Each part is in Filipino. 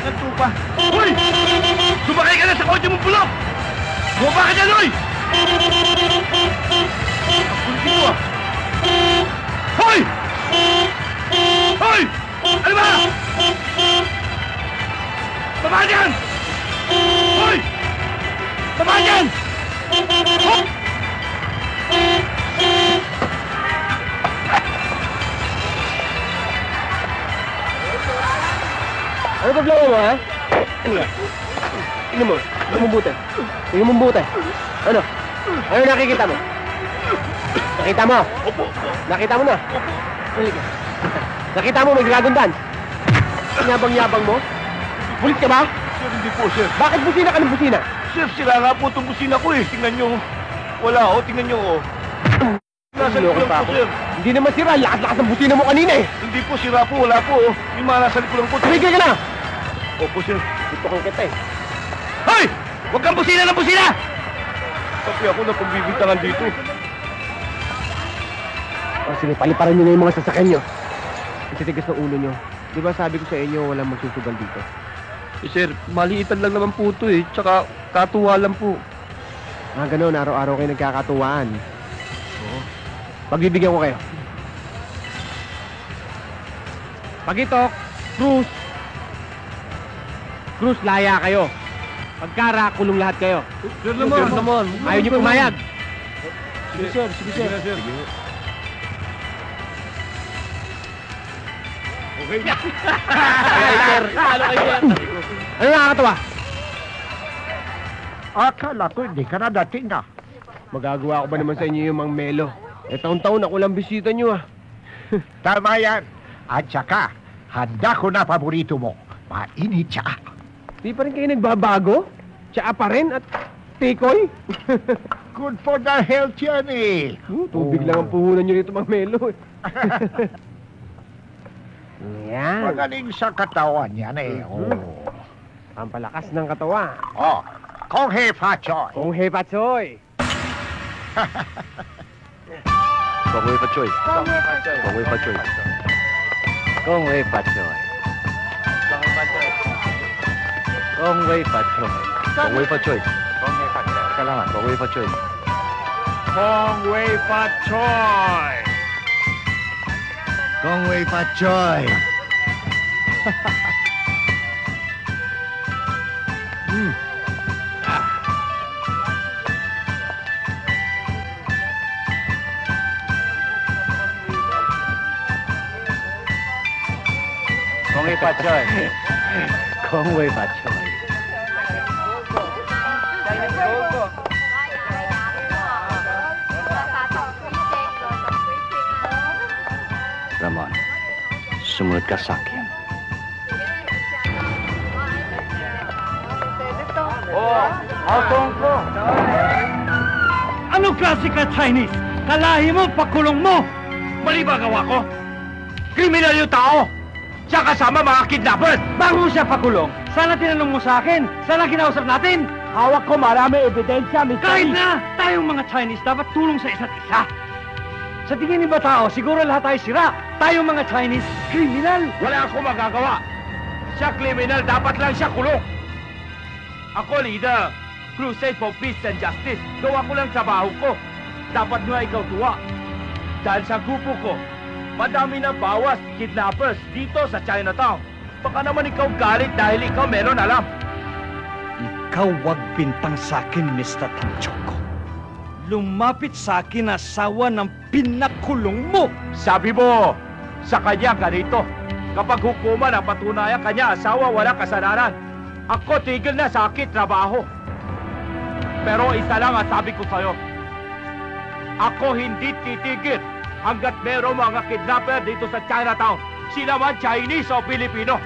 ng tupa. Hoy! Sumakay ka na sa kotse mong bulok! Bumaba ka dyan, Hoy! Ang kulti mo, ah! Hoy! Hoy! Ano ba? Baba dyan! Hoy! Baba dyan! Hoy! Ano problema mo, ha? Ano nga? Tingnan mo. Tingnan mo buti. Tingnan mo buti. Ano? Ano nakikita mo? Nakita mo? Opo. Nakita mo na? Opo. Halika. Nakita mo may dragon dance? Yabang-yabang mo? Pulis ka ba? Sir, hindi po, sir. Bakit busina ka ng busina? Sir, sila nga po itong busina ko, eh. Tingnan nyo. Wala, oh. Tingnan nyo, oh. Nasa likod lang po, sir. Hindi naman sira. Lakas-lakas ng busina mo kanina, eh. Hindi po, sira po. Wala po, oh. Yung mga nasa likod lang po. Tumigil ka na! Opo, sir. Gusto kong kita, eh. Hoy! Huwag kang busina ng busina! Kasi ako na pagbibintangan dito. O sige, paliparan nyo na yung mga sasakyan nyo. Ang titigas ng ulo nyo. Di ba sabi ko sa inyo, walang magsusugal dito? Eh, sir, maliitan lang naman po ito, eh. Tsaka katuwa lang po. Ah, ganun. Araw-araw kayo nagkakatuwaan. Oo. Pagbibigyan ko kayo. Pagitok, Cruz. Cruz, laya kayo. Pagkara, kulong lahat kayo. Sir naman. Ayaw niyo pumayag. Sige, sir. Sige, sir. Okay. Ano nakakatawa? Akala ko hindi ka na dating na. Magagawa ko ba naman sa inyo yung Mang Melo? Eh, taon-taon ako lang bisita nyo, ah. Tama yan. At saka, handa ko na paborito mo. Mainit siya. Di pa rin kayo nagbabago? Tsaa pa rin at tikoy? Good for the health yan eh. Tubig lang ang puhunan nyo dito, Mang Melo, eh. Yan. Magaling sa katawan yan eh. Pampalakas ng katawan. Kung He Fa Choi. Kung He Fa Choi. Kung Wei Pachoy. Kung Wei Pachoy. Kung Wei Pachoy. Kung Wei Pachoy. Kung Wei Pachoy. Kung Wei Pachoy. Kailangan, Kung Wei Pachoy. Kung Wei Fa Choi. Kung Wei Pachoy. Kung Wei Pachoy. Kung Wei Pachoy. Ramon, sumunod ka sa akin. Asong ko! Anong klase ka, Chinese? Kalahi mo, pakulong mo! Mali ba gawa ko? Kriminal yung tao! Siya kasama mga kidnappers! Bago siya pakulong, sana tinanong mo sa akin. Sana kinausap natin. Hawak ko marami ebidensya, Mr. Kahit na, tayong mga Chinese dapat tulong sa isa't isa. Sa tingin ni ba tao, siguro lahat tayo sira. Tayong mga Chinese, kriminal. Wala akong magagawa. Siya kriminal, dapat lang siya kulong. Ako, leader. Crusade for Peace and Justice. Gawa ko lang trabaho ko. Dapat nga ikaw tuwa. Dahil sa grupo ko, madami na bawas kidnappers dito sa Chinatown. Baka naman ikaw galit dahil ikaw meron alam. Ikaw wag bintang sa akin, Mr. Tanchoco. Lumapit sa akin asawa ng pinakulong mo. Sabi mo, sa kanya ganito. Kapag hukuman ang patunayan kanya asawa, wala kasalanan. Ako tigil na sa akin trabaho. Pero isa lang ang sabi ko sa'yo. Ako hindi titigil hanggat merong mga kidnapper dito sa Chinatown. Sila man Chinese o Pilipino.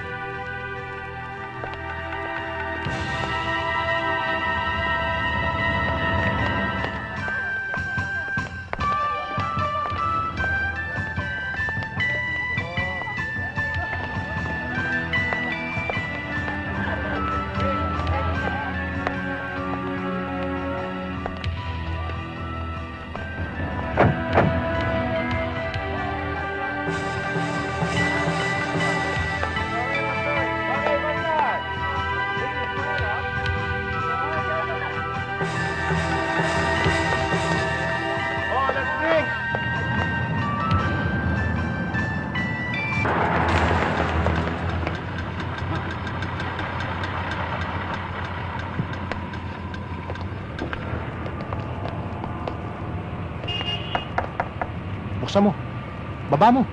Buksan mo. Baba mo.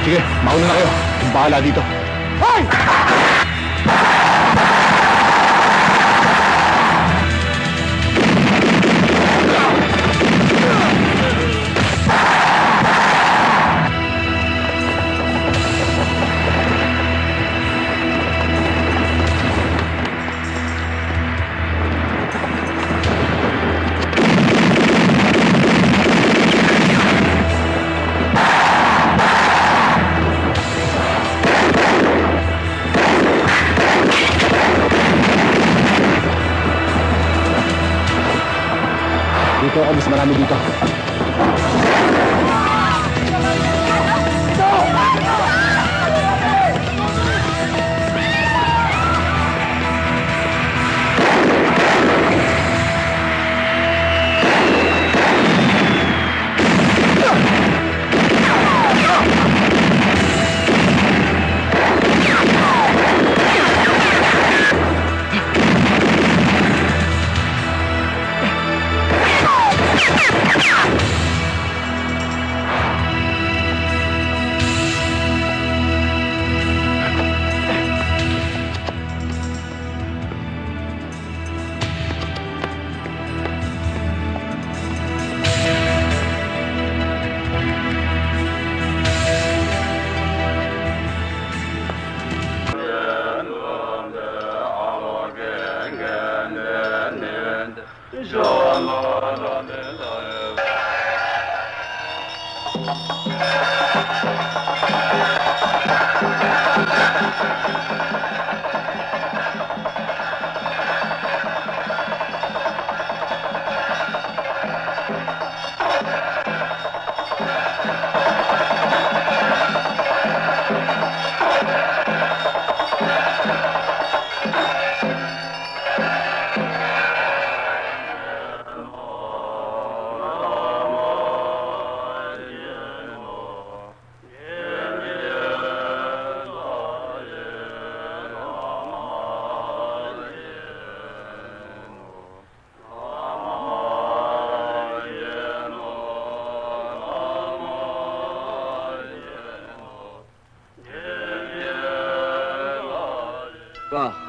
Sige, mauna na kayo. Yung bahala dito. Hoy! Dito ako, mas marami dito.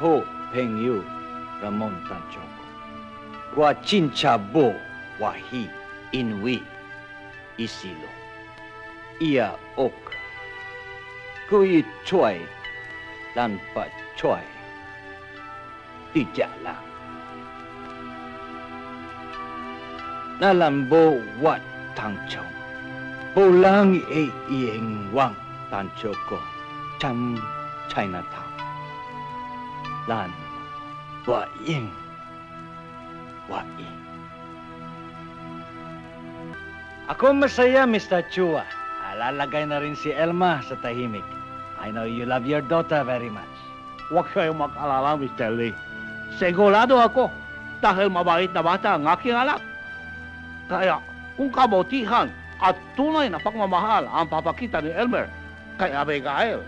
Ho Pengyu Ramon Tanchoco. Kwa Chinchabo Wahi Inwi Isilo. Ia Ok. Kui Choi Lanpa Choi. Tijala. Nalambo Wat Tangchong. Bolang E Ieng Wang Tanchoco. Cham Chinatown. Lan Waing Waing. Ako masaya, Mr. Chua. Lalagay na rin si Elma sa tahimik. I know you love your daughter very much. Huwag kayong mag-alala, Mr. Lee. Sigurado ako dahil mabait na bata ang aking anak. Kaya kung kabutihan at tunay na pagmamahal ang papakita ni Elmer kay Abigail,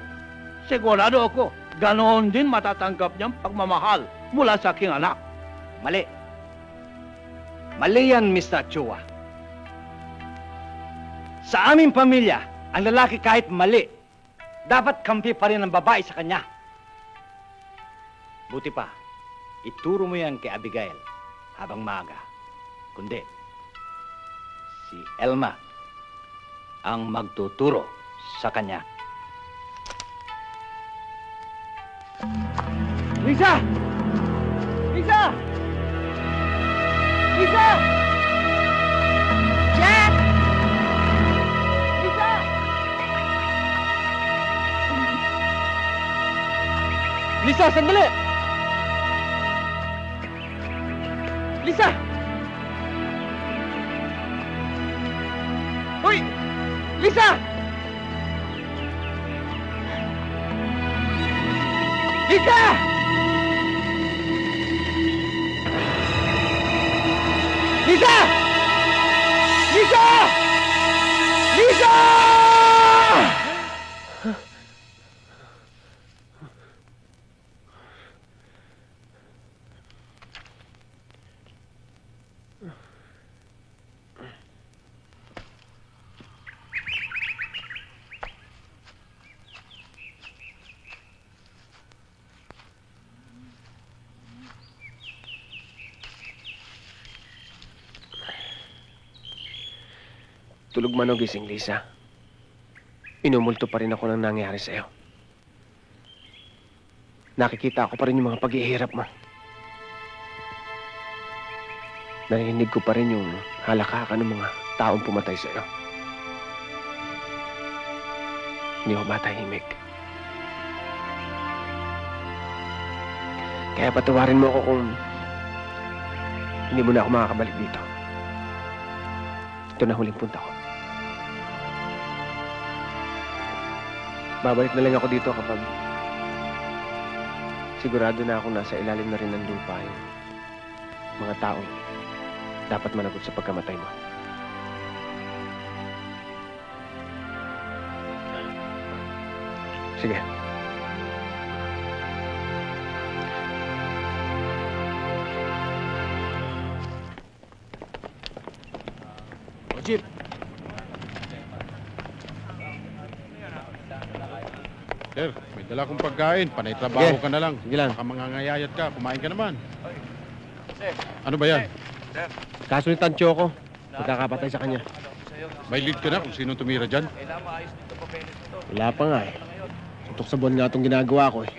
sigurado ako ganoon din matatanggap niyang pagmamahal mula sa aking anak. Mali. Mali yan, Mr. Chua. Sa aming pamilya, ang lalaki kahit mali, dapat kampi pa rin ang babae sa kanya. Buti pa, ituro mo yan kay Abigail habang maaga. Kundi, si Elma ang magtuturo sa kanya. Lisa! Lisa! Lisa! Jack! Lisa! Lisa, sandali! Lisa! Hoy! Lisa! Lisa! Lisa! Lisa! Lisa! Tulog man o gising, Lisa. Inumulto pa rin ako ng nangyari sa'yo. Nakikita ko pa rin yung mga paghihirap mo. Narinig ko pa rin yung halakakan ng mga taong pumatay sa'yo. Hindi ako matahimik. Kaya patawarin mo ako kung hindi mo na ako makakabalik dito. Ito na huling punta ko. Babalik na lang ako dito kapag sigurado na ako nasa ilalim na rin ng lupa yung mga taong dapat managot sa pagkamatay mo. Sige. Jeep. Sir, may dala kong pagkain. Panay trabaho Sige. ka na lang. Sige lang. Baka mangangayayat ka. Kumain ka naman. Ano ba yan? Kaso ni Tancho ko, magkakapatay sa kanya. May lead ka na kung sino tumira dyan? Wala pa nga eh. Suntok sa buwan nga itong ginagawa ko eh.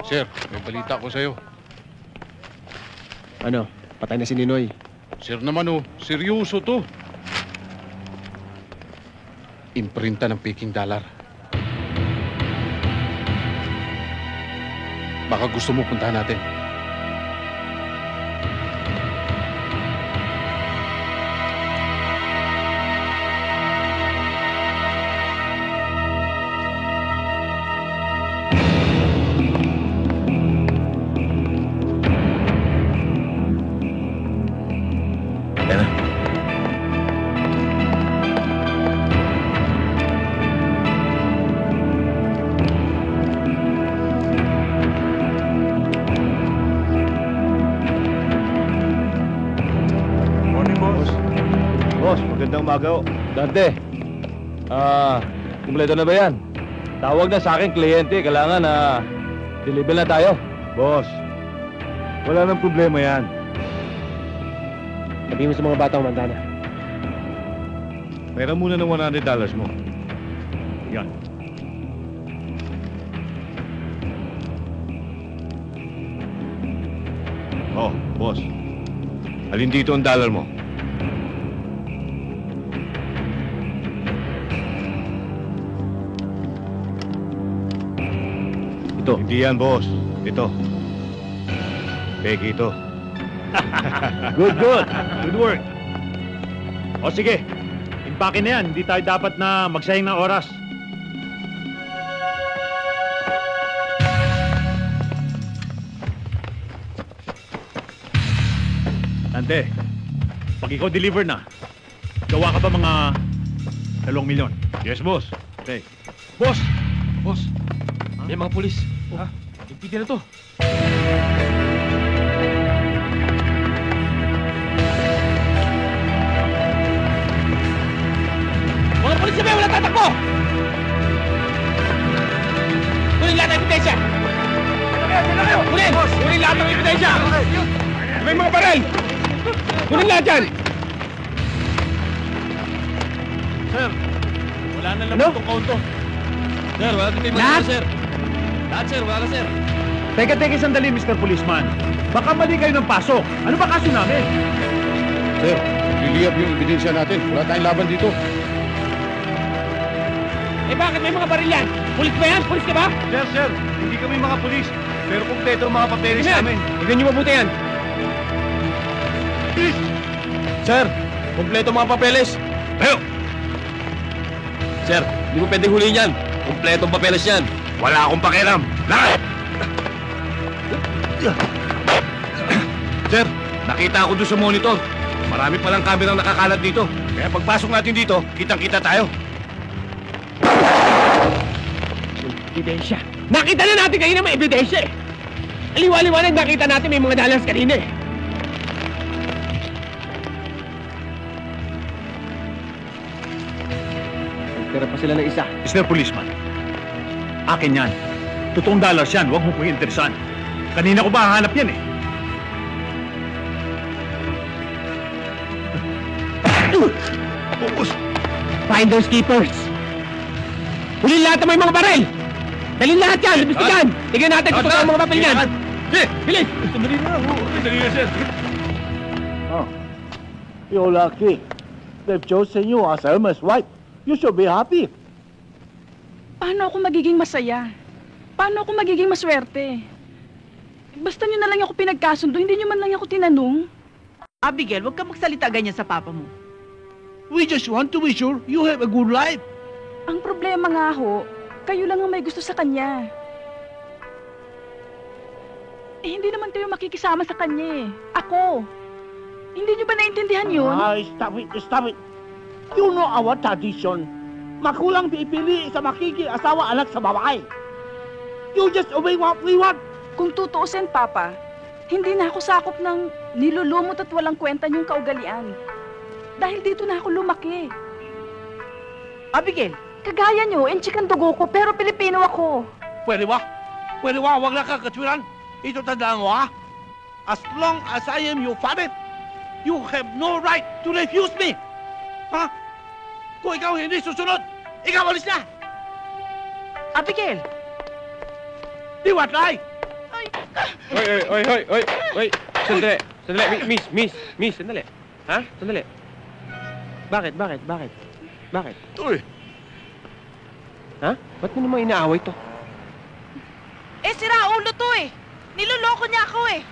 Sir, may balita ko sa'yo. Ano, patay na si Ninoy. Sir naman oh, seryoso to. Imprinta ng Peking dollar. Baka gusto mo puntahan natin. Magandang umaga ho. Dante, kumpleto na ba yan? Tawag na sa akin kliyente, kailangan na deliver na tayo. Boss, wala nang problema yan. Sabihin mo sa mga batang mandana. Pera muna ng $100 mo. Yan. Oh, boss. Alin dito ang dollar mo? Ito. Hindi yan, boss. Ito. Peki ito. Good, good. Good work. O sige, impake na yan. Hindi tayo dapat na magsayang ng oras. Tante, pag ikaw deliver na, gawa ka ba mga 2 milyon? Yes, boss. Okay. Boss! Boss! May mga pulis. Ha? Impide na to. Mga pulis sabi, wala tatakbo! Tuloy lahat ang impidensya! Kunin! Kunin lahat ng ebidensya! May mga baril! Kunin lahat yan! Sir, wala na lang Ano? itong kaunto. Sir, wala na tayong Lahat? matira, sir. Lahat, sir. Wala na, sir. Teka, sandali, Mr. Policeman. Baka mali kayo ng pasok. Ano ba kaso namin? Sir, liliyab yung ebidensya natin. Wala tayong laban dito. Eh bakit may mga baril yan? Pulis ba yan? Pulis ka ba? Sir, hindi kami mga pulis. Pero kumpleto ang mga papeles namin. Tignan niyo mabuti yan. Sir, kompleto mga papeles. Ayo! Sir, hindi mo pwedeng huliin yan. Kompletong papeles yan. Wala akong pakialam. Lakad! Sir, nakita ko doon sa monitor. Marami palang kamerang nakakalat dito. Kaya pagpasok natin dito, kitang-kita tayo. Ebidensya. Nakita na natin kanina may ebidensya eh. Aliwa-liwanag nakita natin may mga dalas kanina eh. Nagtira pa sila ng isa. Mr. Policeman, akin yan. Totoong dollars yan. Huwag mo pong interesan. Kanina ko ba hanap yan eh? Focus! Finders keepers. Hulin lahat ng may mga baril. Dalhin lahat yan. Imbestigahan. Tignan natin kung totoo ang mga papel yan. Bilis! Sandali na. Sandali na, sir. You're lucky. They've chosen you as Elmer's wife. You should be happy. Paano ako magiging masaya? Paano ako magiging maswerte? Basta nyo na lang ako pinagkasundo, hindi nyo man lang ako tinanong. Abigail, huwag ka magsalita ganyan sa papa mo. We just want to be sure you have a good life. Ang problema nga ho, kayo lang ang may gusto sa kanya. Eh, hindi naman kayo makikisama sa kanya eh. Ako. Hindi nyo ba naintindihan yun? Stop it, stop it. You know our tradition. Makulang pipili sa makiki-asawa anak sa babae. You just obey what we want. Kung tutuusin, Papa, hindi na ako sakop ng nilulumot at walang kwenta niyong kaugalian. Dahil dito na ako lumaki. Abigail, Kagaya niyo, enchik ang dugo ko, pero Pilipino ako. Pwede ba? Pwede ba? Huwag na kakatwiran. Ito tandaan mo, ha? As long as I am your father, you have no right to refuse me. Ha? Kung ikaw hindi susunod, ikaw alis na! Abigail! Diwat-lay! Oy! Sandali! Miss, sandali. Ha? Sandali. Bakit? Uy! Ha? Ba't mo naman inaaway to? Eh, sira ulo to eh. Niloloko niya ako eh.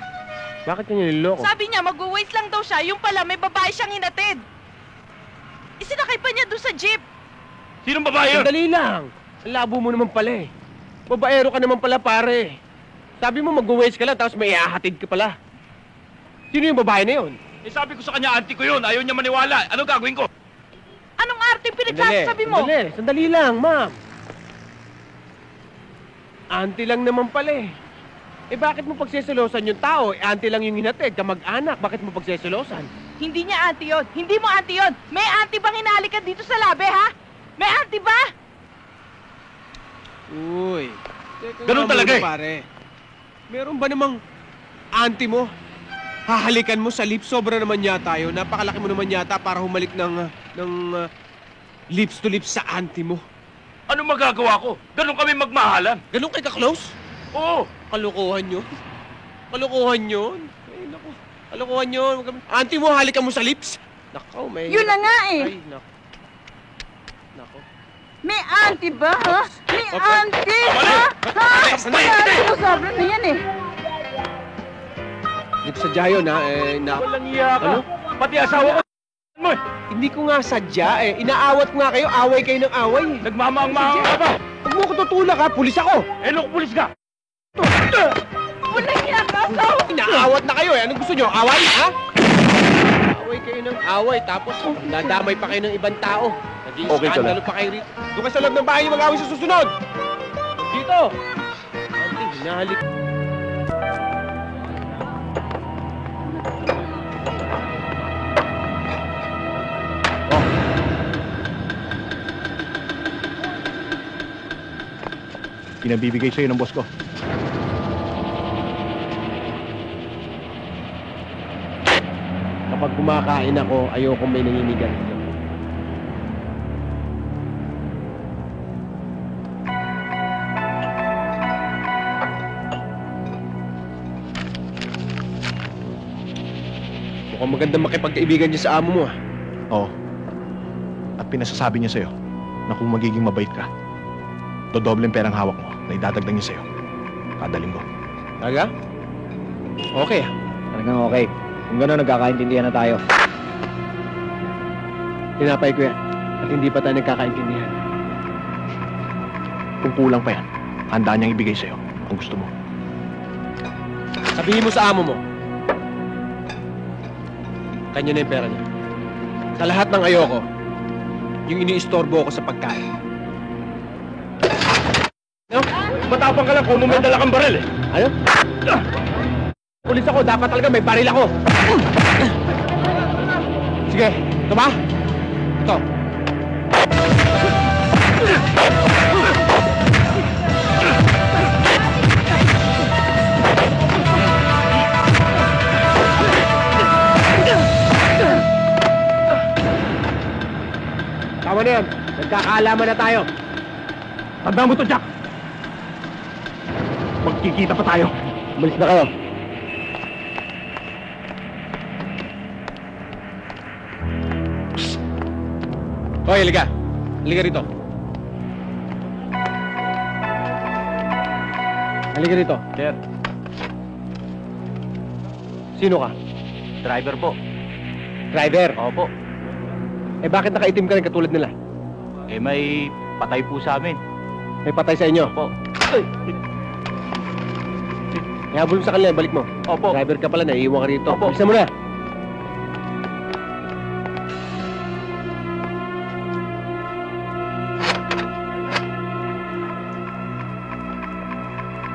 Bakit niya niloloko? Sabi niya, mag-waste lang daw siya. Yung pala, may babae siyang hinatid. Isinakay pa niya doon sa jeep. Sinong babae yun? Sandali lang. Ang labo mo naman pala eh. Babaero ka naman pala, pare. Sabi mo mag-waste ka lang, tapos may ihahatid ka pala. Sino yung babae na yun? Eh, sabi ko sa kanya, auntie ko yun. Ayaw niya maniwala. Anong gagawin ko? Anong arte pinagsasabi mo? Sandali lang, ma'am. Auntie lang naman pala eh. Eh bakit mo pagseselosan yung tao? Eh auntie lang yung hinatid, kamag-anak. Bakit mo pagseselosan? Hindi niya auntie yun. Hindi mo auntie yun. May auntie bang hinalikan dito sa labi, ha? May auntie ba? Uy. Ganun talaga eh. Pare. Meron ba namang auntie mo? Hahalikan mo sa lips, sobra naman yata yun. Napakalaki mo naman yata para humalik ng lips to lips sa auntie mo. Anong magagawa ko? Ganun kami magmahalan. Ganun kay ka-close? Oo. Kalokohan yun. Kalokohan yun. Ay, naku. Kalokohan yun. Auntie mo, halikan mo sa lips. Nakaw, may... Yun na nga eh. Ay, nako. May auntie ba, ha? May Okay. auntie, ha? Ha? May auntie ko, sobra na yan eh. Hindi ko sadya yun, ha? Walang iya ka. Ano? Pati asawa ko mo eh. Hindi ko nga sadya, eh. Inaawat ko nga kayo. Away kayo ng away, eh. Nagmamaang-maang ka ba? Huwag mo ko tutulak, ha? Pulis ako. Eh, nung pulis ka. Walang iya ka, asawa. Inaawat na kayo, eh. Anong gusto nyo? Away, ha? Away kayo ng away. Tapos, nadamay pa kayo ng ibang tao. Naging Okay ka skandalo pa kayo rito. Doon kayo sa loob ng bahay yung mag-away sa susunod. Dito. Auntie, hinahalik. Pinabibigay sa'yo ng boss ko. pag kumakain ako, ayoko may nangingigan dito. Mukhang maganda makipagkaibigan niya sa amo mo, ah. Oo. At pinasasabi niya sa'yo na kung magiging mabait ka, dodoble ang perang hawak mo na idadagdag niya sa'yo. Kada linggo. Talaga? Okay, ah. Talagang okay. Kung gano'n, nagkakaintindihan na tayo. Tinapay ko yan. At hindi pa tayo nagkakaintindihan. Kung kulang pa yan, handa niyang ibigay sa'yo ang gusto mo. Sabihin mo sa amo mo. Kanya na yung pera niya. Sa lahat ng ayoko, yung iniistorbo ko sa pagkain. No? Matapang ka lang kung may dala kang baril eh. Ano? Pulis ako, dapat talaga may baril ako. Sige, ito ba? Ito. Tama na yan. Nagkakaalaman na tayo. Tandaan mo to, Jack. Magkikita pa tayo. Umalis na kayo. Hoy, halika. Halika rito. Halika rito. Sir, Sino ka? driver po. Driver. Opo. Eh bakit nakaitim ka rin katulad nila? Eh may patay po sa amin. May patay sa inyo. Opo. Ihabol mo sa kanila, balik mo. Opo. Driver ka pala, naiiwan ka rito. Opo. Bilisan mo na.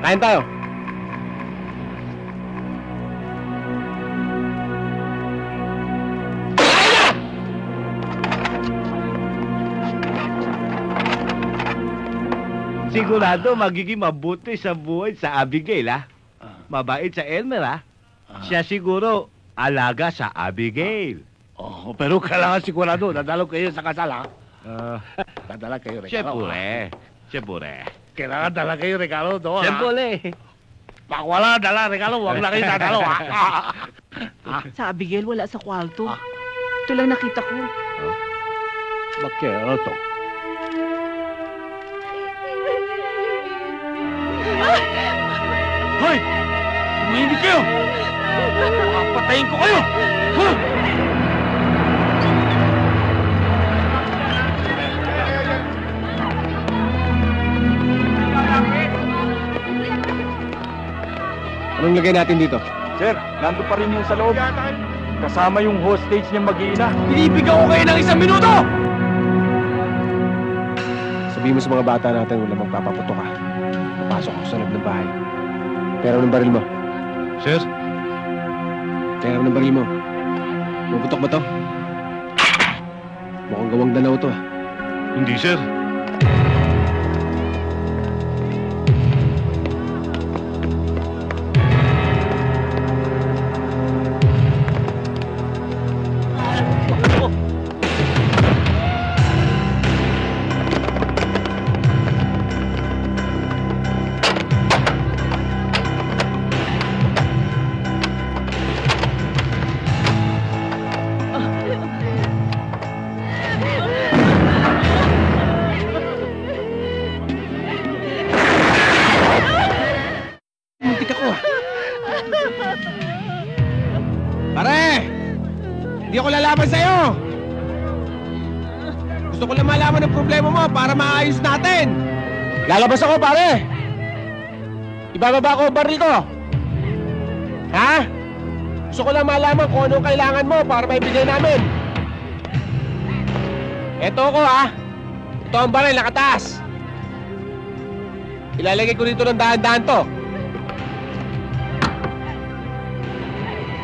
Kain tayo. Sigurado magiging mabuti sa buhay sa Abigail, ha? Mabait sa Elmer, ha? Siya siguro alaga sa Abigail. Oh, pero kailangan sigurado, dadalo kayo sa kasal, ha? Dadala kayo regalo. Siyempre. Kailangan dala kayo regalo doon, ha? Siyempre. Pag wala dala regalo, huwag na kayo dadalo, ha? Sa Abigail, wala sa kwarto. Ito lang nakita ko. Bakit? Ano to? Hoy! Tumahimik kayo! Papatayin ko kayo! Ha? Anong lagay natin dito? Sir, nandun pa rin yung sa loob. Kasama yung hostage niyang mag-iina. Binibigyan ko kayo ng 1 minuto! Sabihin mo sa mga bata natin, wala magpapaputo ka. Papasok ako sa loob ng bahay. Pero ng baril mo. Sir? Pero ng baril mo. Maputok ba to? Mukhang gawang dalaw to, ah. Hindi, sir. Muntik ako, ah. Pare! Hindi ako lalaban sa'yo! Gusto ko lang malaman ang problema mo para maayos natin! Lalabas ako, pare! Ibababa ko ang baril ko! Ha? Gusto ko lang malaman kung anong kailangan mo para maibigay namin! Eto ko, ha? Ito ang baril, nakataas! Ilalagay ko dito ng dahan-dahan to.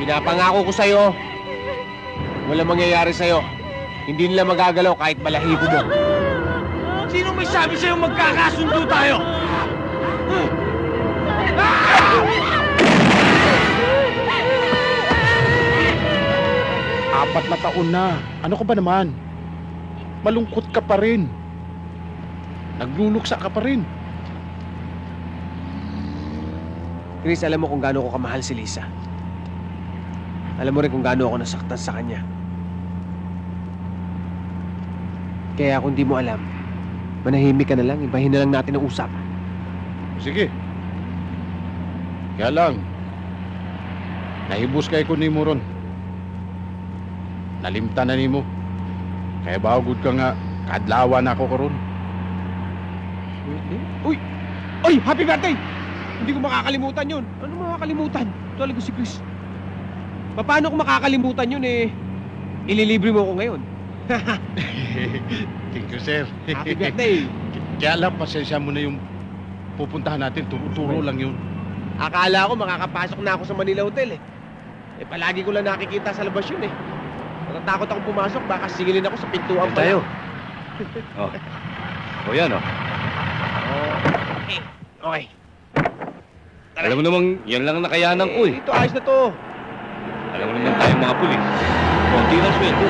Pinapangako ko sa'yo, walang mangyayari sa'yo. Hindi nila magagalaw kahit balahibo mo. Sino may sabi sa'yo magkakasundo tayo? 4 na taon na. Ano ka ba naman? Malungkot ka pa rin. Nagluluksa ka pa rin. Chris, alam mo kung gaano ko kamahal si Lisa. Alam mo rin kung gaano ako nasaktan sa kanya. Kaya kung di mo alam, manahimik ka na lang, ibahin na lang natin ang usapan. Sige. Kaya lang, nahibos kay ko ni mo ron. Nalimta na ni mo. Kaya bagod ka nga, kadlawa na ako karon. Uy! Uy! Happy birthday! Hindi ko makakalimutan yun. Ano makakalimutan? Talaga si Chris. Paano ko makakalimutan yun eh? Ililibre mo ako ngayon. Thank you, sir. Happy birthday! Kaya lang, pasensya mo na yung pupuntahan natin. Turo lang yun. Akala ko makakapasok na ako sa Manila Hotel eh. Eh palagi ko lang nakikita sa labas yun eh. Natatakot akong pumasok, baka singilin ako sa pintuan pa. Tayo. Oh. O yan, oh. Okay. Okay. Alam mo namang, yan lang ang nakayanan ko eh. Ito, ayos na to. Alam mo naman tayong mga pulis. Konti lang sweldo.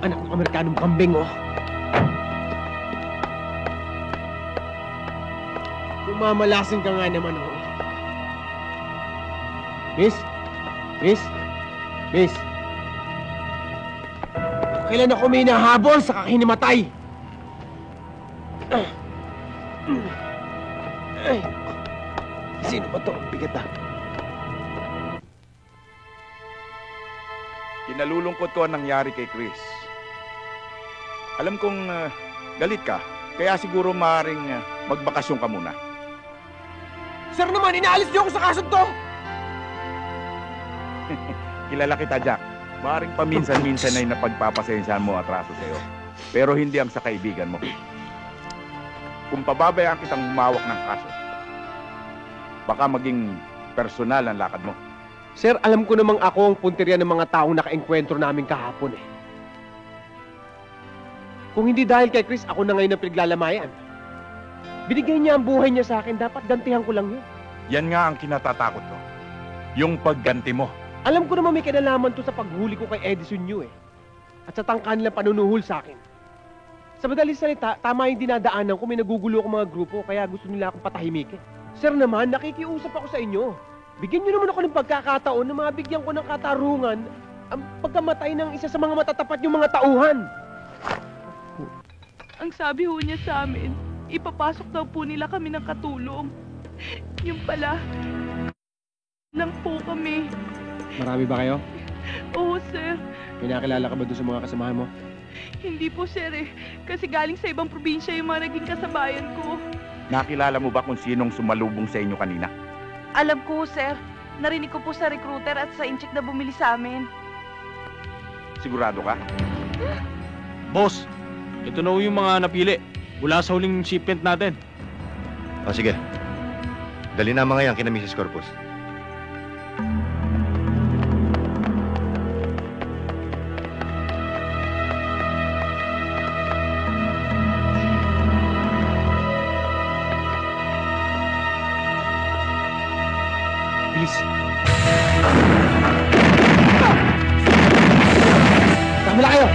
Anak ng Amerikanong kambing, oh. Mamalasin ka nga naman, oh. Miss? Miss? Miss? Kailan ako may nahabol sa kakinimatay? Ay. Sino ba to? Bigat ah. Kinalulungkot ko ang nangyari kay Chris. Alam kong galit ka, kaya siguro maaaring magbakasyon ka muna. Sir naman, inaalis niyo ako sa kasong to! Kilala kita, Jack. Maaaring paminsan-minsan ay napagpapasensyahan mo atraso sa'yo. Pero hindi ang sa kaibigan mo. Kung pababayaan kitang humawak ng kaso, baka maging personal ang lakad mo. Sir, alam ko namang ako ang punteriya ng mga taong naka-enkwentro namin kahapon eh. Kung hindi dahil kay Chris, ako na ngayon ang pinaglalamayan. Binigay niya ang buhay niya sa akin, dapat gantihan ko lang yun. Yan nga ang kinatatakot ko. Yung pagganti mo. Alam ko naman may kinalaman to sa paghuli ko kay Edison Yu eh. At sa tangka nilang panunuhol sa akin. Sa madaling salita, tama yung dinadaanan ko, may nagugulo akong mga grupo, kaya gusto nila akong patahimikin. Sir naman, nakikiusap ako sa inyo. Bigyan niyo naman ako ng pagkakataon na mabigyan ko ng katarungan ang pagkamatay ng isa sa mga matatapat yung mga tauhan. Ang sabi ho niya sa amin, ipapasok daw po nila kami ng katulong. Yung pala, lang po kami. Marami ba kayo? Oo, sir. May nakilala ka ba doon sa mga kasamahan mo? Hindi po, sir eh. Kasi galing sa ibang probinsya yung mga naging kasabayan ko. Nakilala mo ba kung sinong sumalubong sa inyo kanina? Alam ko, sir. Narinig ko po sa recruiter at sa incheck na bumili sa amin. Sigurado ka? Boss, ito na yung mga napili. Mula sa huling shipment natin. O sige. Dali na mga yan kina Mrs. Corpus. Bilis. Tama na kayo!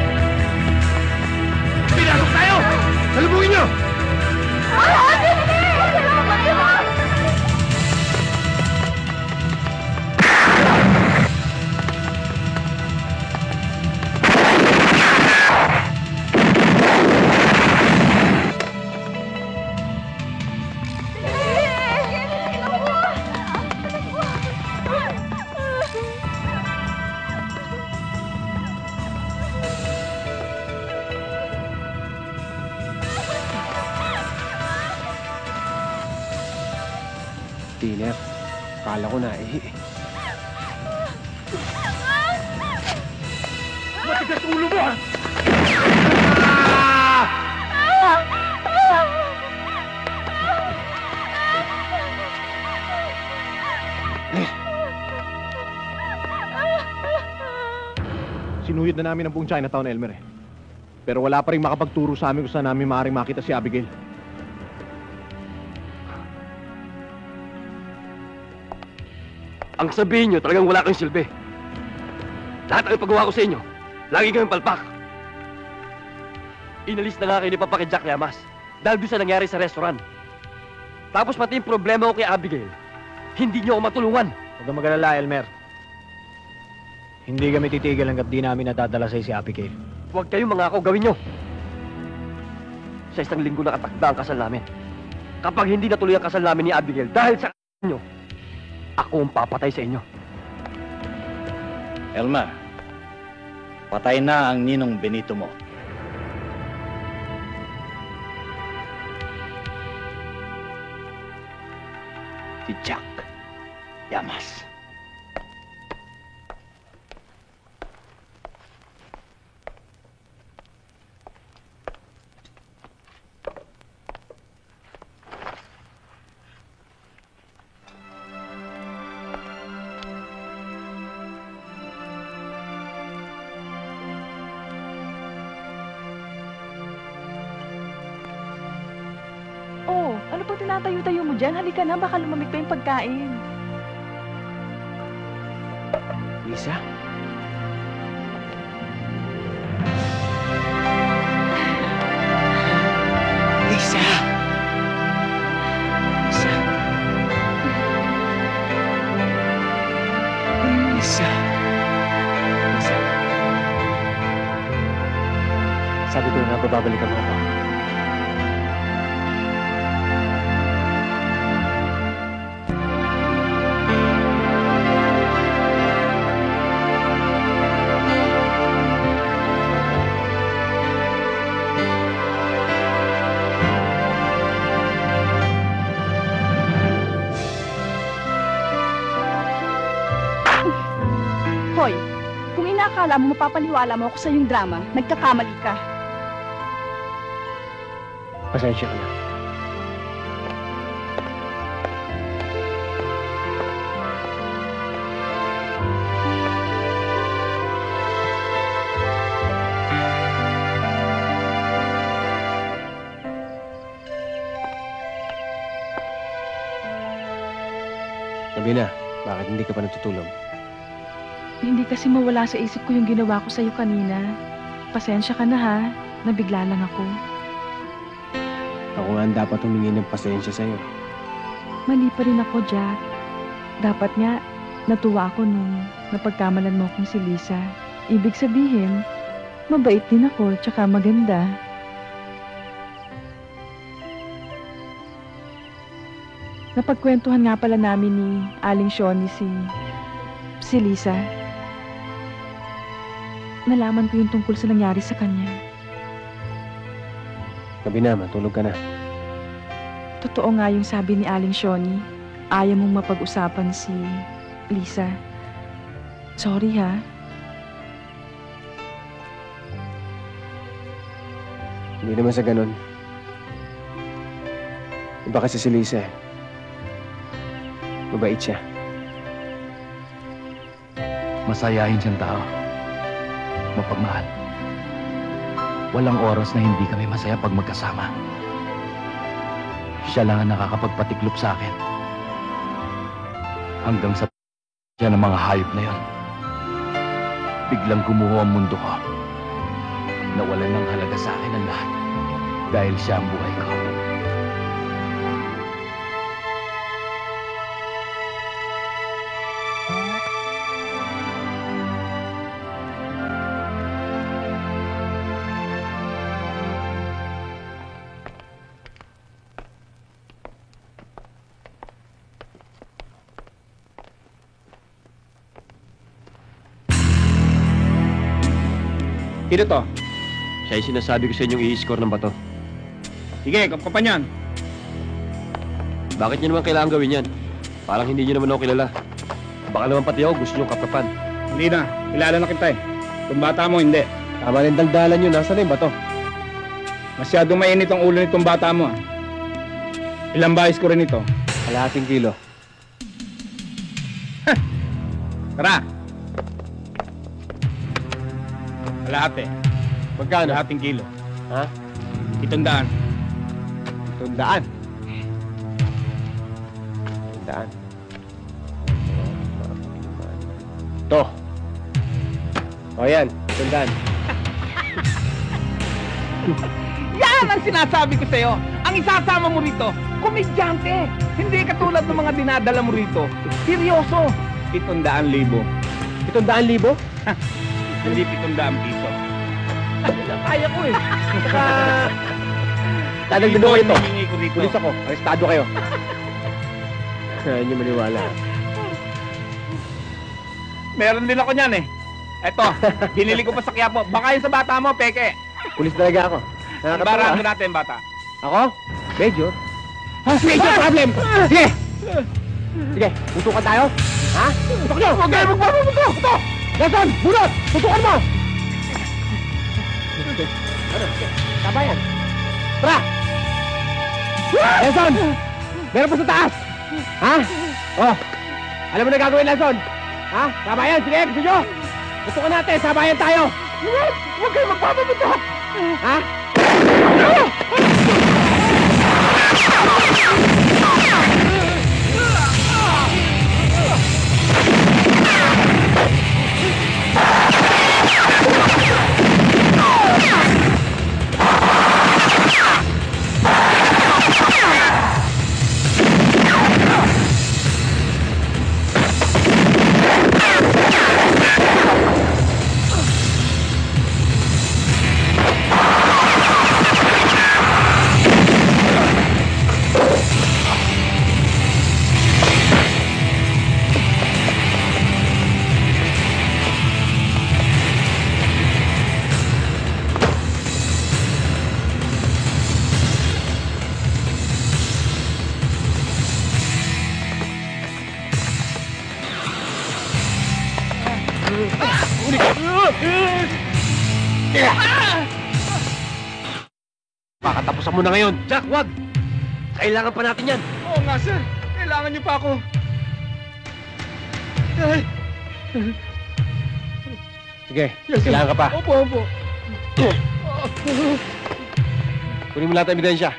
Pinasok tayo! Salubungin niyo! Dinner. Kala ko na eh. Matigas ulo mo, ha? Sinuyod na namin ang buong Chinatown, Elmer eh. Pero wala pa rin makapagturo sa amin kung saan namin maaaring makita si Abigail. Ang sabihin nyo, talagang wala kayong silbi. Lahat ang ipagawa ko sa inyo, lagi kayong palpak. Inalis na nga kayo ni Papa kay Jack Llamas dahil doon sa nangyari sa restaurant. Tapos pati yung problema ko kay Abigail, hindi nyo ako matulungan. Huwag kang mag-alala, Elmer. Hindi kami titigil hanggat di namin nadadala sa'yo si Abigail. Huwag kayong mangako, gawin nyo. Sa isang linggo nakatakda ang kasal namin. Kapag hindi natuloy ang kasal namin ni Abigail dahil sa nyo, ako ang papatay sa inyo. Elma, patay na ang ninong Benito mo. Si Jack Llamas. Oh, ano pang tinatayo-tayo mo dyan? Halika na, baka lumamig pa yung pagkain. Lisa? Lisa! Lisa! Lisa! Lisa! Sabi ko na bababalikan mo ako. Hoy, kung inaakala mo mapapaniwala mo ako sa iyong drama, nagkakamali ka. Pasensya ka na. Sabi na, bakit hindi ka pa natutulog? Hindi kasi mawala sa isip ko yung ginawa ko sa'yo kanina. Pasensya ka na ha, nabigla lang ako. Ako nga ang dapat humingi ng pasensya sa'yo. Mali pa rin ako, Jack. Dapat nga, natuwa ako nung napagkamalan mo akong si Lisa. Ibig sabihin, mabait din ako, tsaka maganda. Napagkwentuhan nga pala namin ni Aling Shoni si Lisa. Nalaman ko yung tungkol sa nangyari sa kanya. Gabi na, matulog ka na. Totoo nga yung sabi ni Aling Shoni. Ayaw mong mapag-usapan si Lisa. Sorry ha. Hindi naman sa ganun. Iba kasi si Lisa eh. Mabait siya. Masayahin siyang tao. Mapagmahal. Walang oras na hindi kami masaya pag magkasama. Siya lang ang nakakapagpatiklop sa akin. Hanggang sa siya ng mga hayop na yon. Biglang gumuho ang mundo ko. Nawalan ng halaga sa akin ang lahat. Dahil siya ang buhay ko. Sino to? Siya yung sinasabi ko sa inyong i-score ng bato. Sige, kapkapan yan. Bakit niyo naman kailangan gawin yan? Parang hindi niyo naman ako kilala. Baka naman pati ako gusto niyong kapapan. Hindi na. Kilala na kita eh. Itong bata mo, hindi. Tama rin daldalan yun. Nasaan na yung bato? Masyadong mainit ang ulo nitong bata mo. Ilang bahis ko rin ito. Kalahating kilo. Tara! Kalahati. Magkano? Kalahating kilo. Ha? 700. 700. 700. To. O yan, 700. Yan ang sinasabi ko sa'yo. Ang isasama mo rito, komedyante. Hindi katulad ng mga dinadala mo rito. Seryoso. 700,000. 700,000? Hindi 700 piso. Kaya ko eh. Saka... Dadagdagan ko ito. Hihingi ko rito. Pulis ako. Arestado kayo. Kaya niyo maniwala. Meron din ako niyan eh. Eto, binili ko pa sa Quiapo. Baka yun sa bata mo, peke. Pulis talaga ako. Ibaraan mo natin, bata. Ako? Major? Major problem! Sige! Sige, tutukan tayo. Ha? Tutok nyo! Huwag kayo magpapaputok! Tutok! Nelson! Bunot! Tutukan mo! Ano? Sabayan. Tara! Nelson! Meron pa sa taas! Ha? Oh! Alam mo na gagawin, Nelson? Ha? Sabayan! Sige, gusto nyo! Tutukan natin! Sabayan tayo! Huwag kayo magpapaputok! Ha? Pakatapusan mo na ngayon. Jack, wag! Kailangan pa natin yan. Oo nga, sir. Kailangan niyo pa ako. Sige, kailangan ka pa. Opo, opo. Kunin mo lahat ang ebidensya.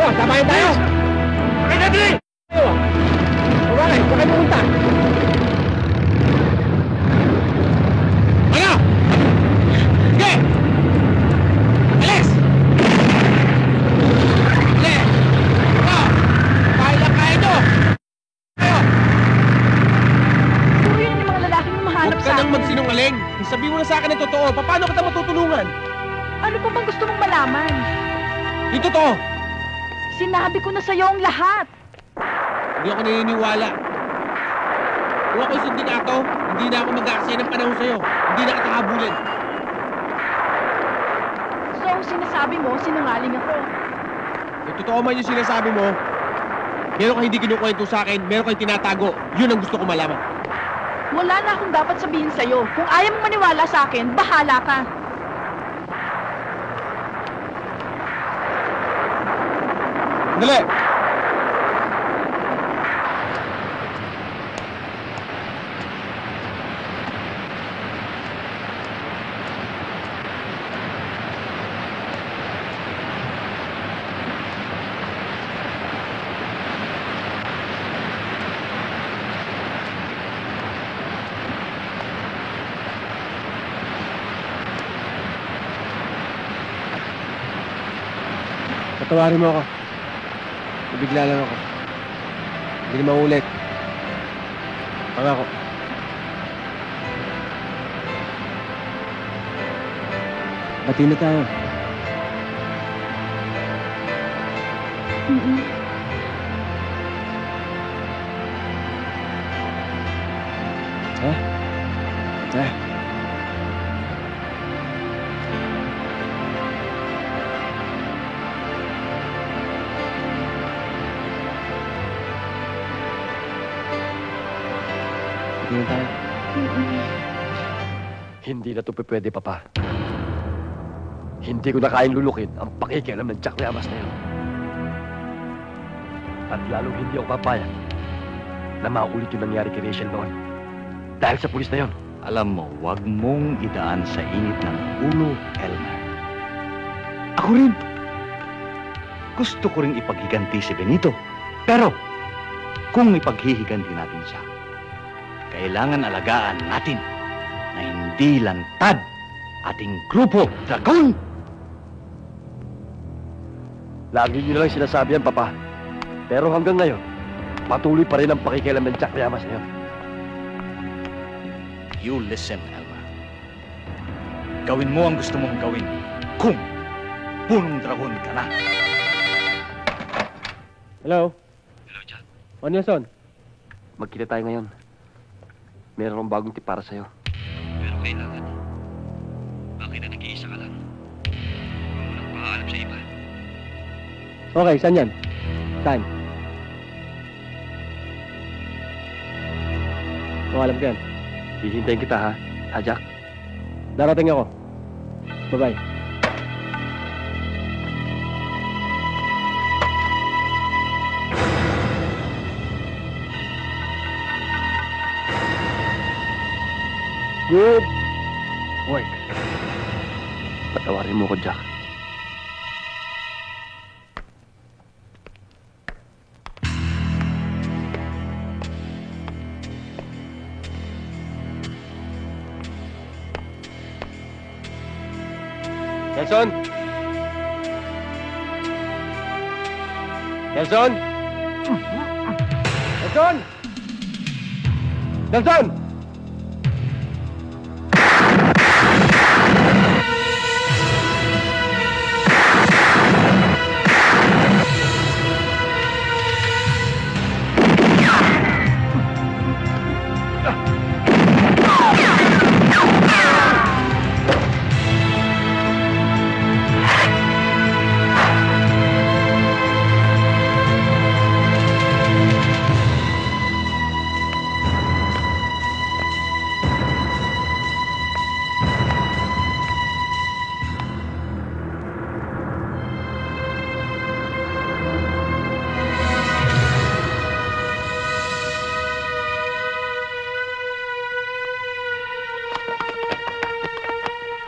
Sabayan tayo! Okay, Dudley! Bakit? Bakit pumunta? Ano? Sige! Alis! Alis! Ano? Kaya lang kaya nyo! Tayo! Puro yun yung mga lalaking mahanap Huwag sa ka nang akin. magsinungaling. Sabihin mo na sa akin ang totoo. Paano kita matutulungan? Ano pa bang gusto mong malaman? Yung totoo! Sinabi ko na sa'yo ang lahat. Hindi ako naniniwala. Kung ako'y sindikato, hindi na ako mag-aaksaya ng panahon sa'yo. Hindi na kita habulin. So, ang sinasabi mo, sinungaling ako. Kung totoo man yung sinasabi mo, meron ka hindi kinukwento sa akin, meron kang tinatago. Yun ang gusto ko malaman. Wala na akong dapat sabihin sa'yo. Kung ayaw mong maniwala sa akin, bahala ka. Dali! Patawarin mo ako. Nabigla lang ako. Hindi na maulit. Pangako. Bati na tayo. Ha? Bati na tayo. Hindi na ito pwede, Papa. Hindi ko na kayang lulukin ang pakikialam ng Jack Llamas na yun. At lalong hindi ako papayag na maulit yung nangyari kay Rachel noon. Dahil sa pulis na yun. Alam mo, wag mong idaan sa init ng ulo, Elmer. Ako rin. Gusto ko rin ipaghiganti si Benito. Pero, kung ipaghihiganti natin siya, kailangan alagaan natin na hindi lantad ating grupo, Dragon! Lagi nyo na lang sinasabi yan, Papa. Pero hanggang ngayon, patuloy pa rin ang pakikialam ng Jack Llamas na yun. You listen, Elmer. Gawin mo ang gusto mong gawin kung punong dragon ka na. Hello? Hello, Jack. Ano yan, Son? Magkita tayo ngayon. Meron akong bagong tip para sa'yo. Pero kailangan. Bakit na nag-iisa ka lang? Huwag mo nang paalam sa iba. Okay, saan yan? Saan? Alam ko yan. Hihintayin kita, ha? Ha, Jack? Darating ako. Bye-bye. Good work. Patawarin mo ko, Jack. Nelson? Nelson? Nelson? Nelson!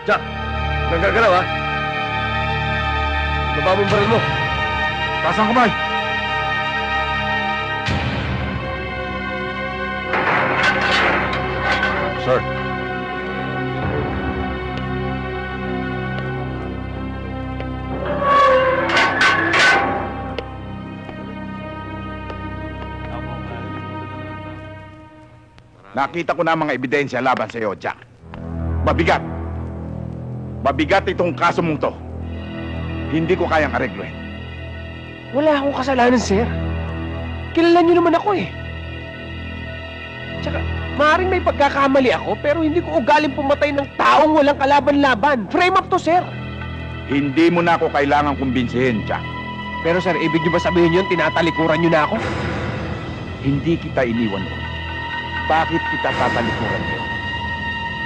Jack, nagagalaw, ha? Baba mo yung baril mo. Taas ang kamay! Sir. Nakita ko na ang mga ebidensya laban sa iyo, Jack. Mabigat. Mabigat itong kaso mong to. Hindi ko kayang aregluhin. Wala akong kasalanan, sir. Kilala niyo naman ako, eh. Tsaka, maaaring may pagkakamali ako, pero hindi ko ugaling pumatay ng taong walang kalaban-laban. Frame up to, sir. Hindi mo na ako kailangang kumbinsihin, Jack. Pero, sir, ibig niyo ba sabihin yun, tinatalikuran niyo na ako? Hindi kita iniwan noon. Bakit kita tatalikuran ngayon?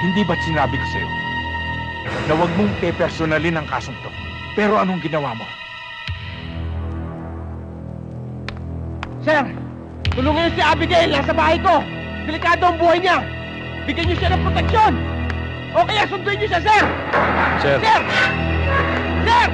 Hindi ba't sinabi ko sa'yo na huwag mong pepersonalin ang kasong to? Pero anong ginawa mo? Sir, tulungan niyo si Abigail. Nasa bahay ko. Delikado ang buhay niya. Bigyan niyo siya ng proteksyon. O kaya sunduin niyo siya, sir! Sir! Sir! Sir!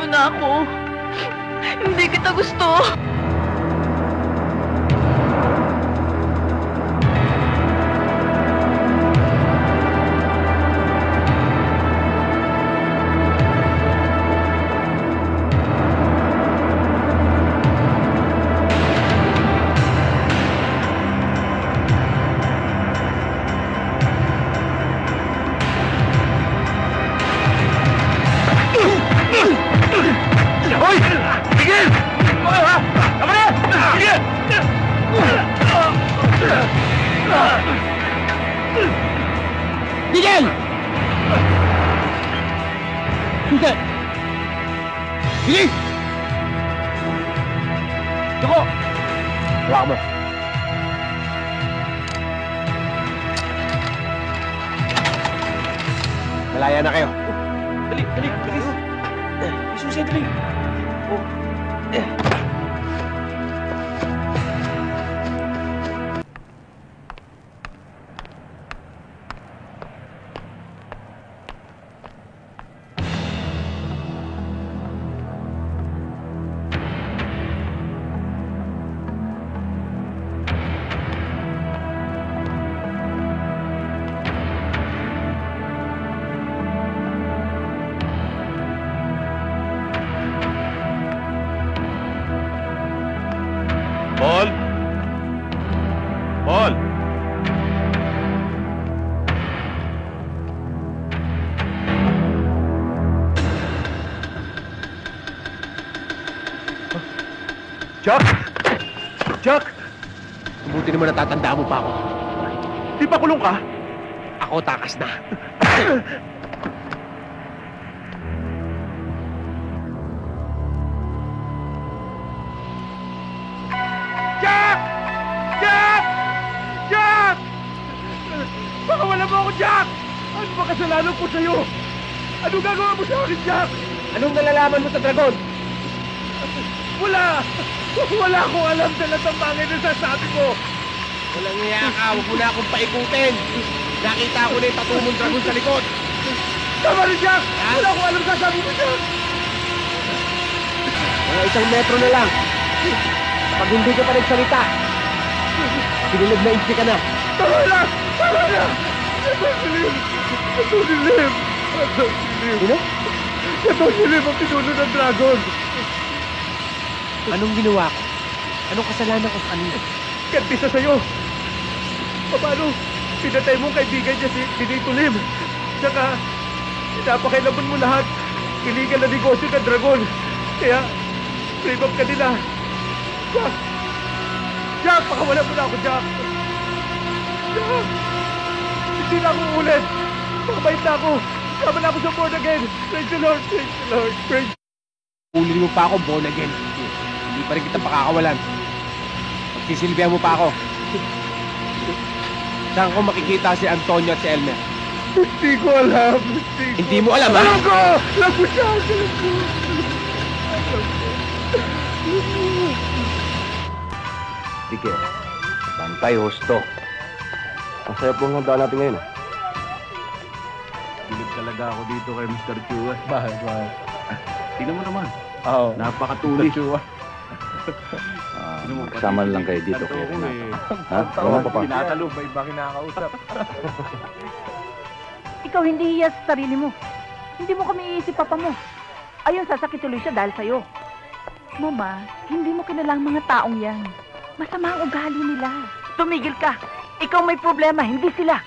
mo na ako. Hindi kita gusto. Miguel! Hindi! Hindi! Tuko! Hawakan mo. Malaya na kayo. Dali, dali, dali. Isusin, dali. Paul? Paul? Jack! Jack! Mabuti naman natatanda mo pa ako. Di ba kulong ka? Ako takas na. Jack! Jack! Jack! Baka wala mo ako, Jack! Ano ba kasalanan ko sa'yo? Ano gagawa mo sa akin, Jack? Anong nalalaman mo sa dragon? Wala! Wala akong alam sa lahat ng bagay na sasabi mo! Walang iya ka, huwag mo na akong paikutin. Nakita ko na yung tatumong dragon sa likod. Tama rin, Jack! Wala akong alam sa sabi mo, Jack! Mga 1 metro na lang. Pag hindi ka pa nagsalita, sinunod na insi ka na. Tama na! Tama na! Ito silim! Ito silim! Ito silim! Sino? Ito silim ang pinuno ng dragon! Anong ginawa ko? Anong kasalanan ko sa kanila? Kantisa sa'yo! Paano? Pinatay mong kaibigan niya si Benito Lim. Tsaka, pinapakailaman mo lahat. Illegal na negosyo ng dragon. Kaya, frame up ka nila. Jack! Jack! Pakawalan mo na ako, Jack! Jack! Hindi na ako ulit! Pakabait na ako! Sama na ako sa born again! Praise the Lord! Praise the Lord! Praise... Ulin mo pa ako, born again. Hindi pa rin kita pakakawalan. Magsisilbihan mo pa ako. Saan ko makikita si Antonio at si Elmer? Hindi ko alam. Hindi mo alam, ha? Alam ko! Alam ko siya! Alam ko! Sige, bantay husto. Ang saya po ng daan natin ngayon. Bilib talaga ako dito kay Mr. Chua. Bakit? Tingnan mo naman. Oo. Napakatulis. Kasama lang kayo dito kay Renato. Ha? Oo, papa. Tinatalo, ba iba kinakausap? Ikaw hindi iya sa sarili mo. Hindi mo kami iisip, papa mo. Ayun, sasakit tuloy siya dahil sa'yo. Mama, hindi mo kilalang mga taong yan. Masama ang ugali nila. Tumigil ka. Ikaw may problema, hindi sila.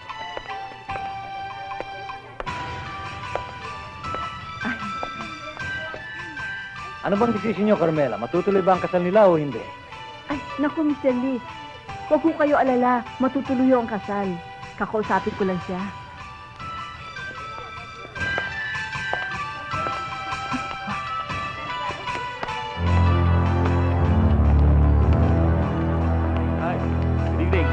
Ano bang desisyon niyo, Carmela? Matutuloy ba ang kasal nila o hindi? Ay, naku, Mr. Lee. Huwag ko kayo alala. Matutuloy ang kasal. Kakausapin ko lang siya. Hi. Good evening.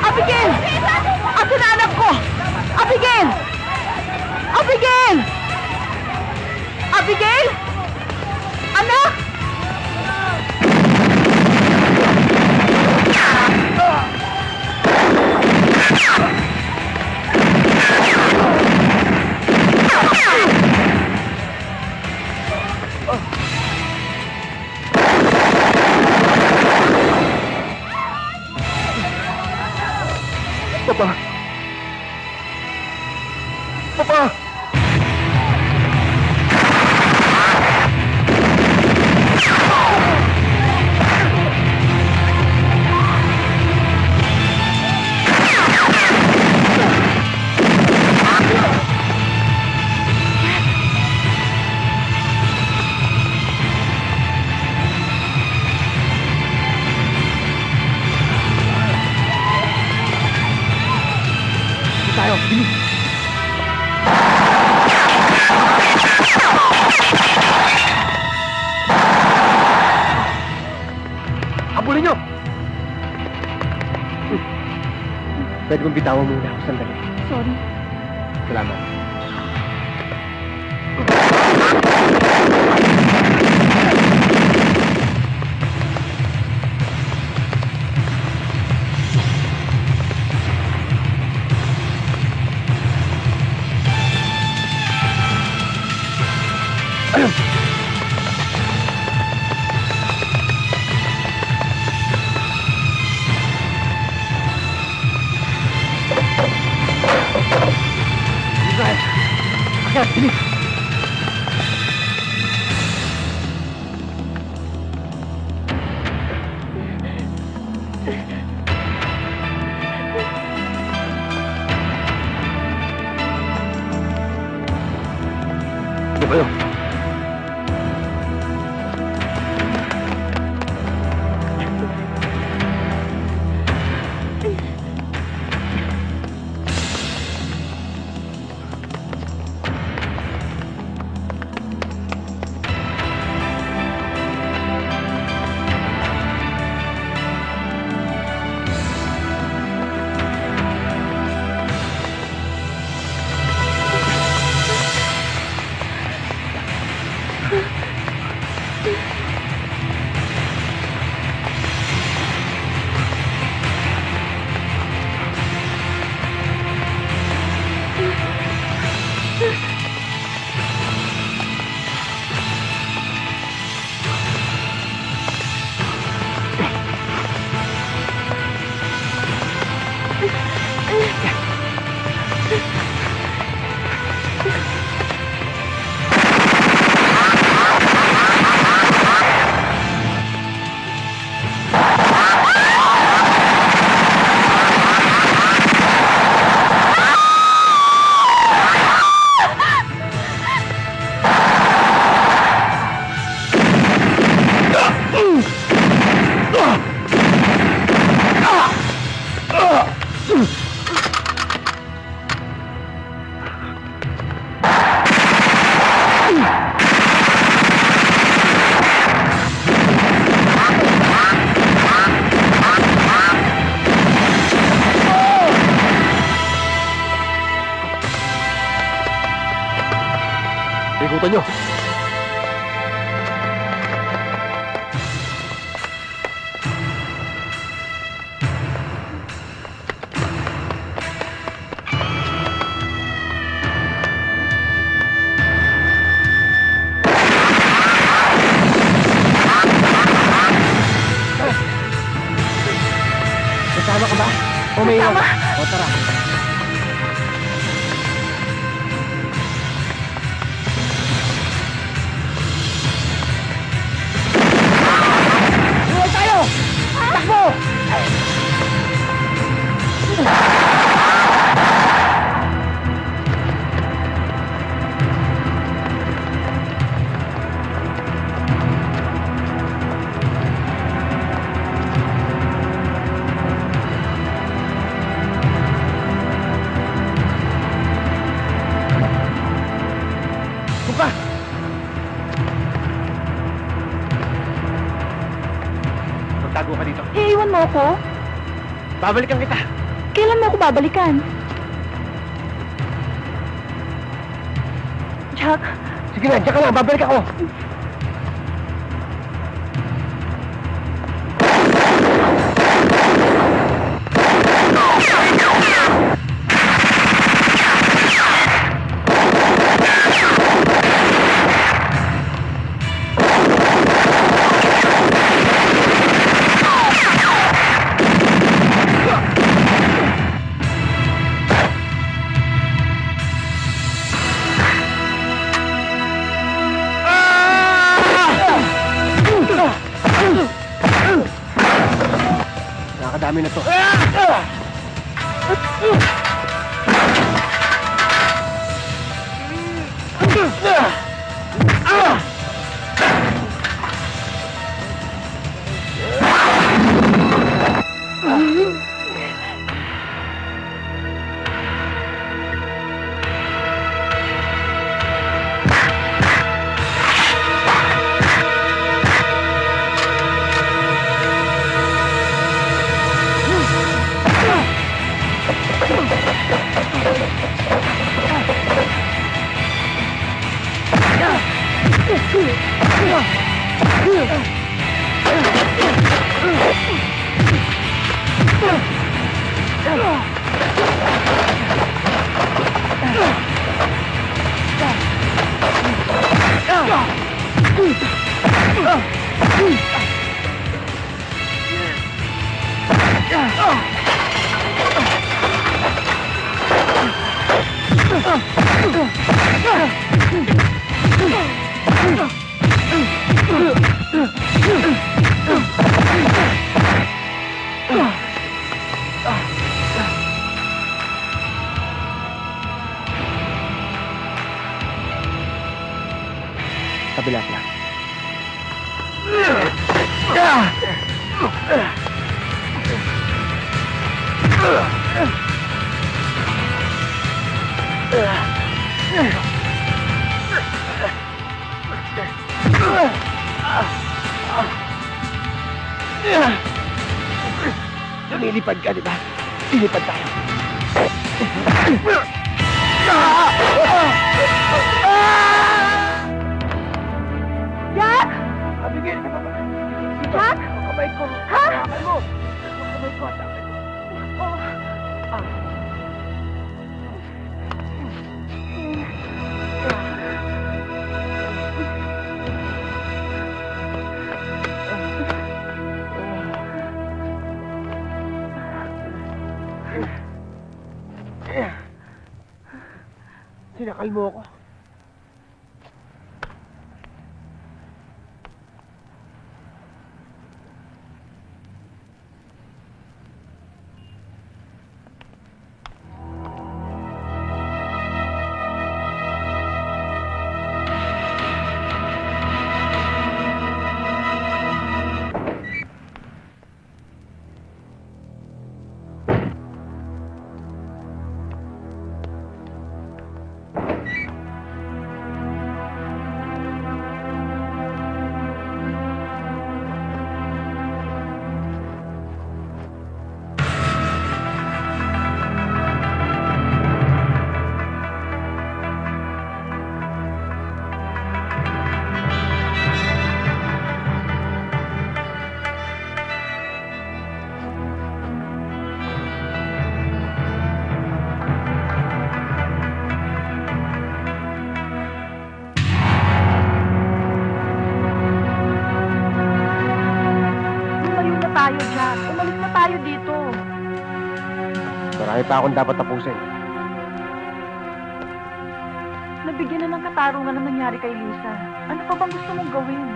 Abigail! Asan na anak ko? Abigail! Abigail! Abigail! Anak! Papa! Papa! Tayo, bilis! Habulin nyo! Pwede kong bitawan muna ako sandali. Sorry. Salamat. Israel! Akyat, bilis! Ano ba yun? Ikutan nyo! Kasama ka ba? O may iwan? O tara. Iwan tayo! Takbo! mo ako? Babalikan kita. Kailan mo ako babalikan? Jack? Sige na, diyan ka lang. Babalik ako. Nakakadami na to. Kabila lang. Lumilipad ka, di ba? Lilipad tayo. Jack! Abigil! Jack? Makabait ko. Ha? Hawakan mo. Makabait ko. Hawakan mo. Sinakal mo ako. Marami pa akong dapat tapusin. Nabigyan na ng katarungan ang nangyari kay Lisa. Ano pa bang gusto mong gawin?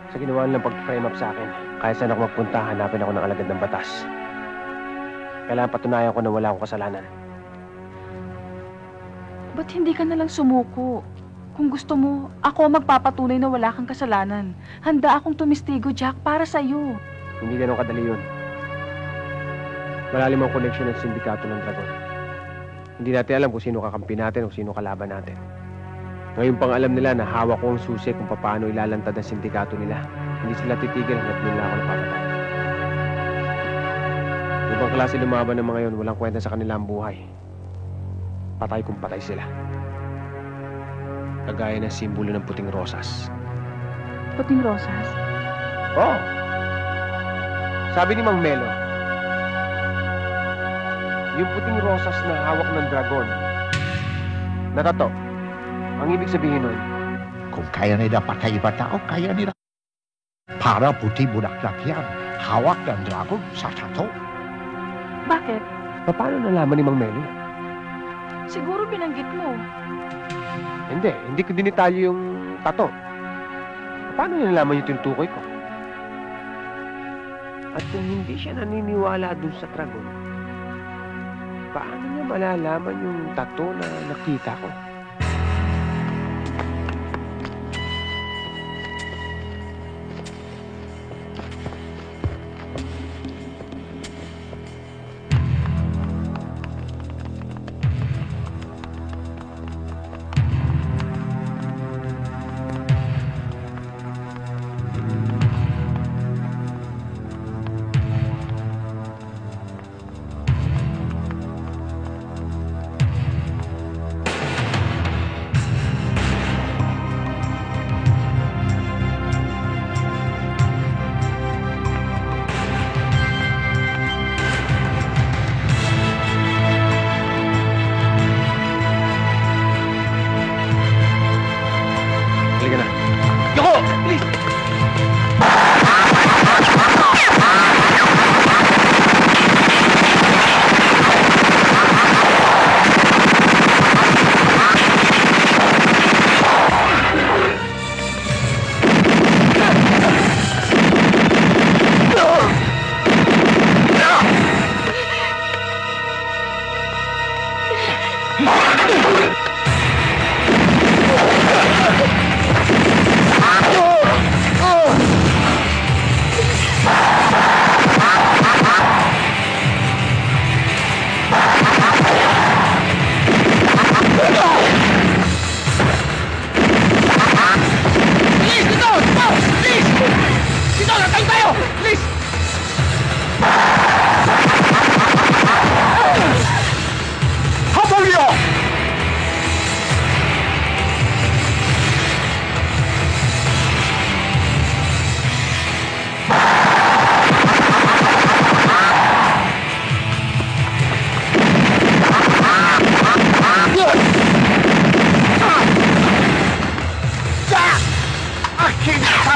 Sa ginawa nilang pag-frame up sa akin, kahit saan ako magpunta, hanapin ako ng alagad ng batas. Kailangan patunayan ko na wala akong kasalanan. Ba't hindi ka nalang sumuko? Kung gusto mo, ako ang magpapatunay na wala kang kasalanan. Handa akong tumistigo, Jack, para sa'yo. Hindi ganun kadali yun. Malalim ang koneksyon ng sindikato ng Dragon. Hindi natin alam kung sino kakampi natin o sino kalaban natin. Ngayon pang alam nila na hawak ko ang susi kung paano ilalantad ang sindikato nila. Hindi sila titigil hanggat nila ako napapatay. Ibang klase lumaban ng mga yon, walang kwenta sa kanila ang buhay. Patay kung patay sila. Kagaya ng simbolo ng puting rosas. Puting rosas? Oo. Sabi ni Mang Melo, yung puting rosas na hawak ng dragon, na tato, ang ibig sabihin nun, kung kaya nila patay iba tao, kaya nila. Para puti bulaklak yan, hawak ng dragon sa tato. Bakit? Paano nalaman ni Mang Melo? Siguro binanggit mo. Hindi ko dinitalyo yung tato. Paano niya nalaman yung tinutukoy ko? At kung hindi siya naniniwala dun sa dragon, paano niya malalaman yung tato na nakita ko?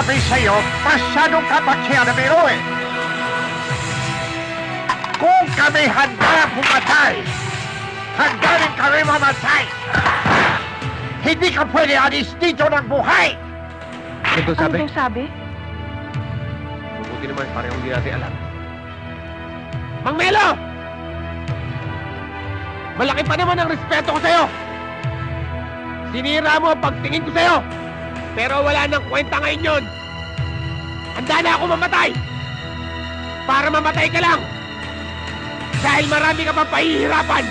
Sabi sa'yo, masyadong kapakya na biro eh. Kung kami handa pumatay, handa rin kami mamatay. Hindi ka pwede alis dito ng buhay. Ano sabi? Ano sabi? Mabuti naman, parang hindi natin alam. Mang Melo! Malaki pa naman ang respeto ko sa'yo. Sinira mo ang pagtingin ko sa'yo. Pero wala nang kwenta ngayon yun. Handa na ako mamatay. Para mamatay ka lang. Dahil marami ka pa pahihirapan.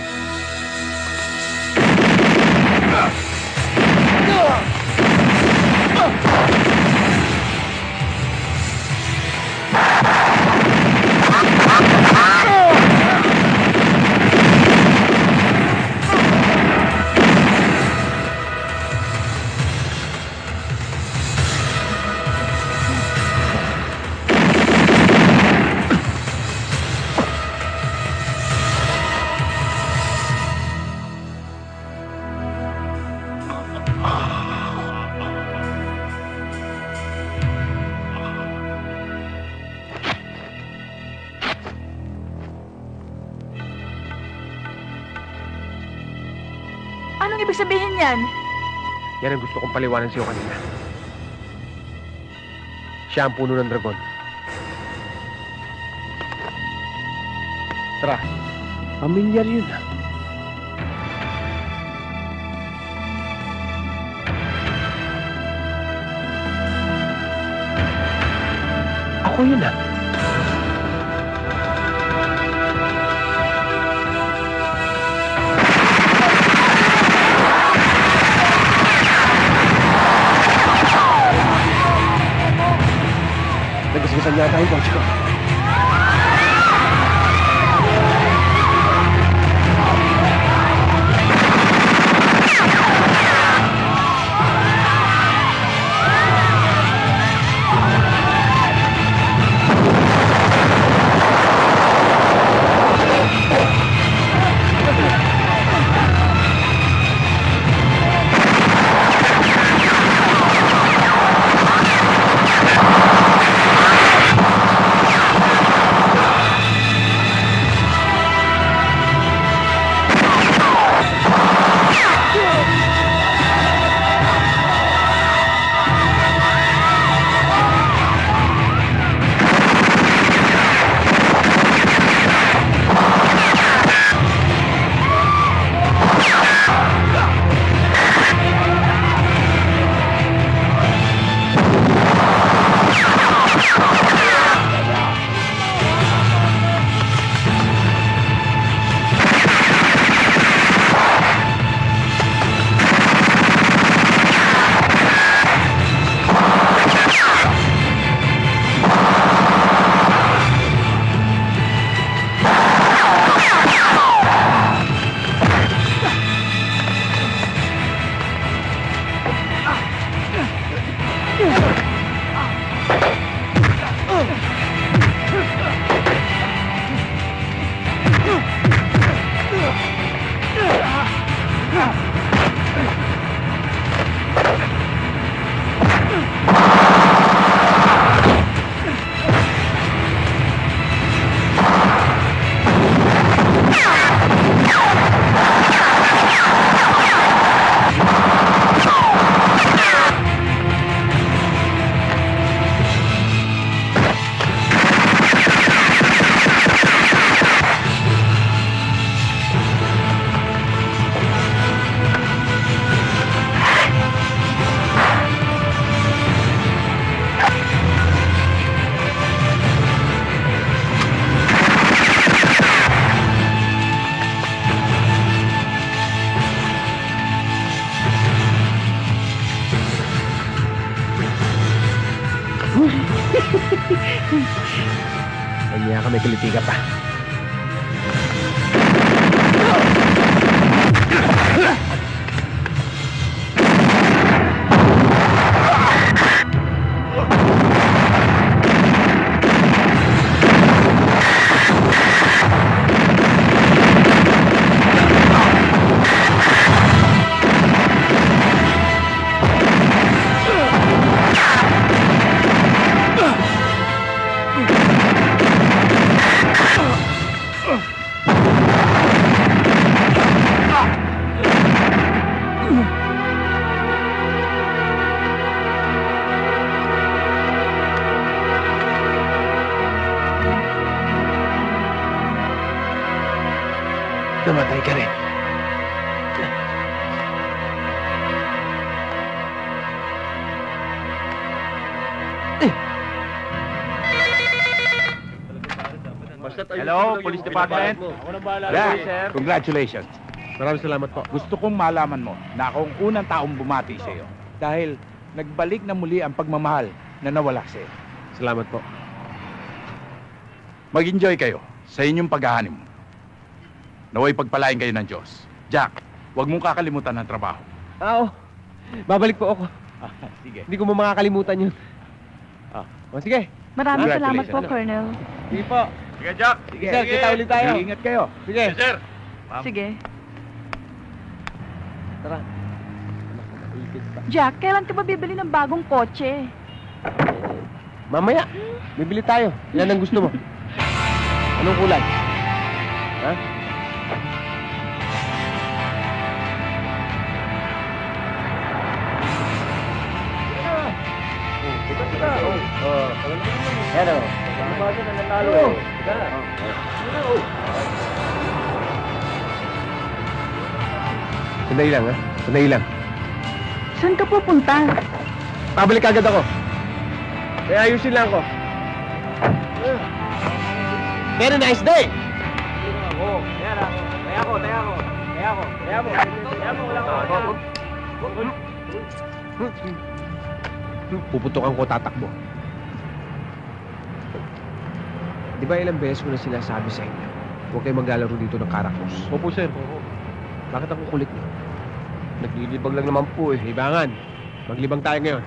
Anong ibig sabihin yan? Yan ang gusto kong paliwanan sa'yo kanina. Siya ang puno ng dragon. Tara, pamilyar yun ah. Ako yun ah. Nagasgasan yata yung kotse ko. may kiliti ka pa. Namatay ka rin. Hello, Police Department. Yeah, congratulations. Maraming salamat po. Gusto kong malaman mo na ako ang unang taong bumati sa iyo dahil nagbalik na muli ang pagmamahal na nawala sa iyo. Salamat po. Mag-enjoy kayo sa inyong paghahanim. Naway pagpalain kayo ng Diyos. Jack, huwag mong kakalimutan ng trabaho. Oo. Babalik po ako. Sige. Hindi ko mo makakalimutan yun. Sige. Maraming salamat po, Colonel. Sige po. Sige, Jack. Sige, sir, kita ulit tayo. Ingat kayo. Sige. Sir. Sige. Tara. Jack, kailan ka ba bibili ng bagong kotse? Mamaya. Bibili tayo. Yan ang gusto mo. Anong kulay? Ha? Yan o. Ano na nanalo eh. Sandali lang, ha? Sandali lang. Saan ka pupunta? Pabalik agad ako. Kaya ayusin lang ako. Very nice day! Puputukan ko, tatakbo. Di ba ilang beses ko na sinasabi sa inyo, huwag kayo maglalaro dito ng karakos? Opo, sir. Bakit ang kukulit niyo? Naglilibang lang naman po eh. Libangan. Maglibang tayo ngayon.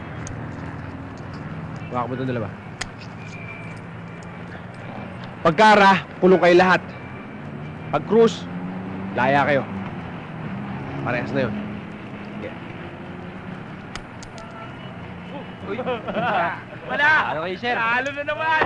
Huwag mo itong dalawa. Pagkara, kulong kayo lahat. Pag cruise, laya kayo. Parehas na yun. Wala! Ano kayo, sir? Talo na naman!